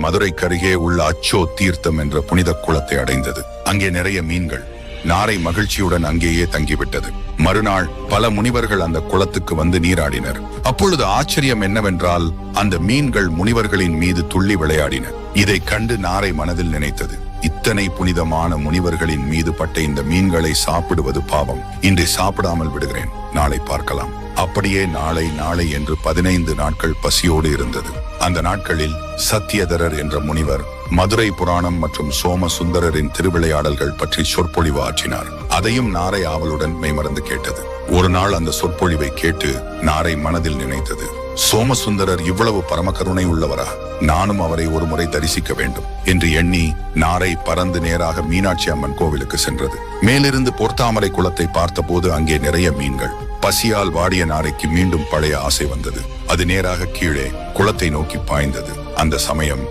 மதுரைக்கு அருகே உள்ள அச்சோ தீர்த்தம் என்ற புனித குளத்தை அடைந்தது. அங்கே நிறைய மீன்கள். நாரை மகிழ்ச்சியுடன் அங்கேயே தங்கிவிட்டது. மறுநாள் பல முனிவர்கள் அந்த குளத்துக்கு வந்து நீராடினர். அப்பொழுது ஆச்சரியம் என்னவென்றால், அந்த மீன்கள் முனிவர்களின் மீது துள்ளி விளையாடின. இதை கண்டு நாரை மனதில் நினைத்தது, இத்தனை புனிதமான முனிவர்களின் மீது பட்ட இந்த மீன்களை சாப்பிடுவது பாவம். இன்றை சாப்பிடாமல் விடுகிறேன், நாளை பார்க்கலாம். அப்படியே நாளை என்று 15 நாட்கள் பசியோடு இருந்தது. அந்த நாட்களில் சத்தியதரர் என்ற முனிவர் மதுரை புராணம் மற்றும் சோமசுந்தரரின் திருவிளையாடல்கள் பற்றி சொற்பொழிவு ஆற்றினார். அதையும் நாரை ஆவலுடன் மெய்மறந்து கேட்டது. ஒரு நாள் அந்த சொற்பொழிவை கேட்டு நாரை மனதில் நினைத்தது, சோமசுந்தரர் இவ்வளவு பரமகருணை உள்ளவரா? நானும் அவரை ஒரு முறை தரிசிக்க வேண்டும் என்று எண்ணி நாரை பறந்து நேராக மீனாட்சி அம்மன் கோவிலுக்கு சென்றது. மேலிருந்து பொற்தாமரை குளத்தை பார்த்தபோது அங்கே நிறைய மீன்கள். பசியால் வாடிய நாரைக்கு மீண்டும் பழைய ஆசை வந்தது. அது நேராக கீழே குளத்தை நோக்கி பாய்ந்தது. அந்த சமயம்